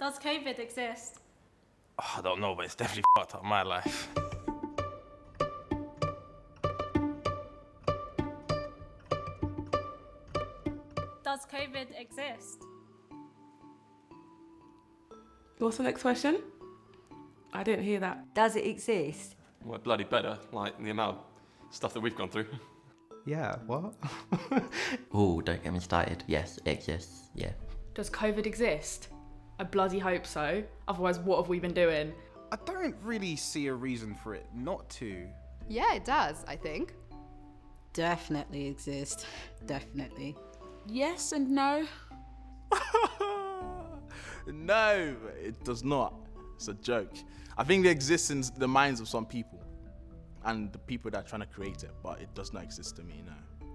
Does COVID exist? Oh, I don't know, but it's definitely fucked up my life. Does COVID exist? What's the next question? I didn't hear that. Does it exist? Well, bloody better, like the amount of stuff that we've gone through. Yeah, what? Oh, don't get me started. Yes, it exists, yeah. Does COVID exist? I bloody hope so. Otherwise, what have we been doing? I don't really see a reason for it not to. Yeah, it does, I think. Definitely exist. Definitely. Yes and no. No, it does not. It's a joke. I think it exists in the minds of some people and the people that are trying to create it, but it does not exist to me, no.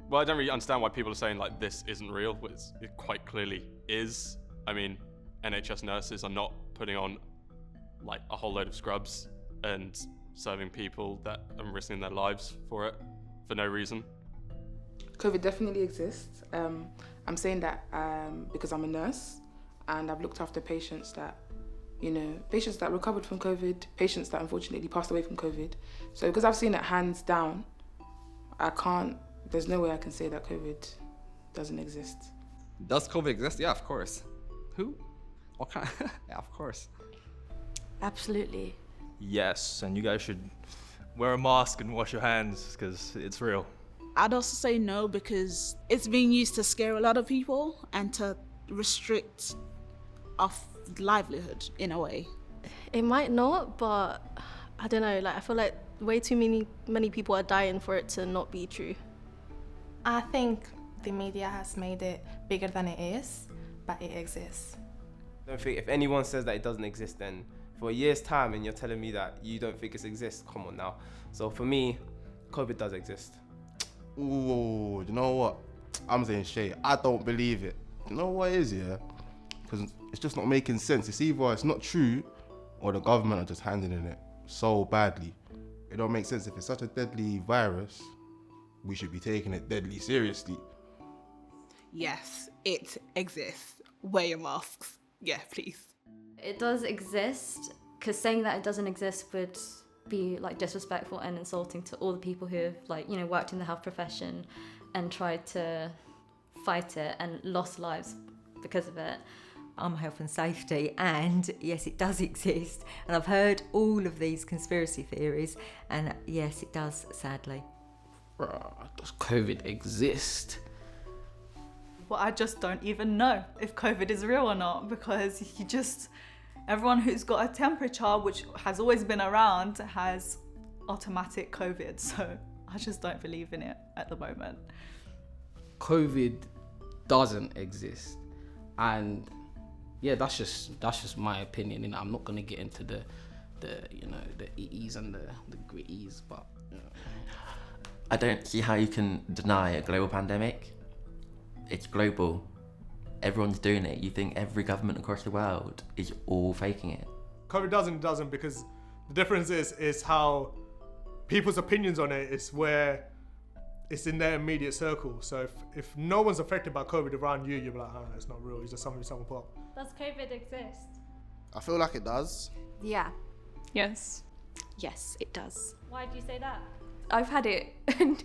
Well, I don't really understand why people are saying like this isn't real. It quite clearly is. I mean, NHS nurses are not putting on like a whole load of scrubs and serving people that are risking their lives for it for no reason. COVID definitely exists. I'm saying that because I'm a nurse and I've looked after patients that recovered from COVID, patients that unfortunately passed away from COVID. So because I've seen it hands down, there's no way I can say that COVID doesn't exist. Does COVID exist? Yeah, of course. Who? What kind? Yeah, of course. Absolutely. Yes, and you guys should wear a mask and wash your hands because it's real. I'd also say no because it's being used to scare a lot of people and to restrict our livelihood in a way. It might not, but I don't know, I feel like way too many people are dying for it to not be true. I think the media has made it bigger than it is, but it exists. I don't think if anyone says that it doesn't exist, then for a year's time and you're telling me that you don't think it exists, come on now. So for me, COVID does exist. Ooh, you know what? I'm saying Shay, I don't believe it. You know what it is, yeah? Because it's just not making sense. It's either it's not true or the government are just handling it so badly. It don't make sense. If it's such a deadly virus, we should be taking it deadly seriously. Yes, it exists. Wear your masks. Yeah, please. It does exist, because saying that it doesn't exist would be disrespectful and insulting to all the people who have worked in the health profession and tried to fight it and lost lives because of it. I'm health and safety, and yes, it does exist. And I've heard all of these conspiracy theories, and yes, it does, sadly. Does COVID exist? Well, I just don't even know if COVID is real or not, because everyone who's got a temperature, which has always been around, has automatic COVID. So I just don't believe in it at the moment. COVID doesn't exist, and yeah, that's just my opinion. I'm not gonna get into the e's and the gritties, but I don't see how you can deny a global pandemic. It's global. Everyone's doing it. You think every government across the world is all faking it? COVID doesn't because the difference is how people's opinions on it is where it's in their immediate circle. So if no one's affected by COVID around you, you'll be like, oh, it's not real. It's just something someone put up. Does COVID exist? I feel like it does. Yeah. Yes. Yes, it does. Why do you say that? I've had it, and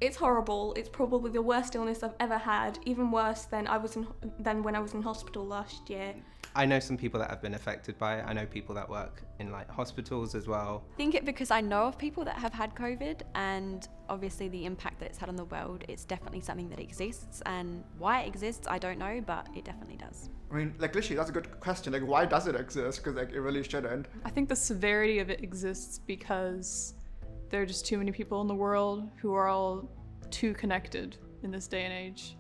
it's horrible. It's probably the worst illness I've ever had, even worse than when I was in hospital last year. I know some people that have been affected by it. I know people that work in hospitals as well. I think it because I know of people that have had COVID, and obviously the impact that it's had on the world, it's definitely something that exists, and why it exists, I don't know, but it definitely does. I mean, literally, that's a good question. Why does it exist? Because it really shouldn't. I think the severity of it exists because there are just too many people in the world who are all too connected in this day and age.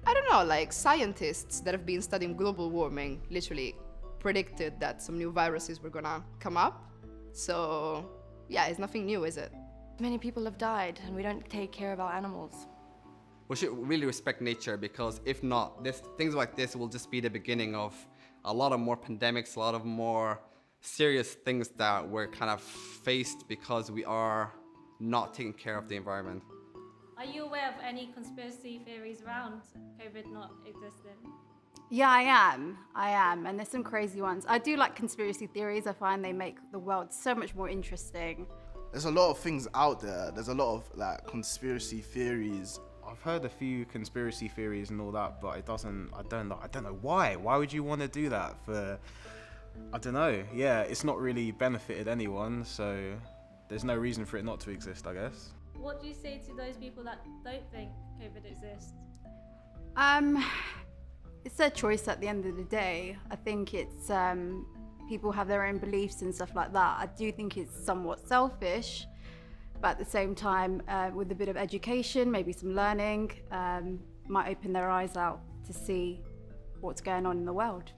I don't know, scientists that have been studying global warming literally predicted that some new viruses were gonna come up. So, yeah, it's nothing new, is it? Many people have died, and we don't take care of our animals. We should really respect nature, because if not, things like this will just be the beginning of a lot of more pandemics, a lot of more serious things that we're kind of faced because we are not taking care of the environment. Are you aware of any conspiracy theories around COVID not existing? Yeah, I am. And there's some crazy ones. I do like conspiracy theories. I find they make the world so much more interesting. There's a lot of things out there. There's a lot of like conspiracy theories. I've heard a few conspiracy theories and all that, but I don't know why. Why would you want to do that I don't know. Yeah, it's not really benefited anyone, so there's no reason for it not to exist, I guess. What do you say to those people that don't think COVID exists? It's their choice at the end of the day. I think it's people have their own beliefs and stuff like that. I do think it's somewhat selfish, but at the same time, with a bit of education, maybe some learning, might open their eyes out to see what's going on in the world.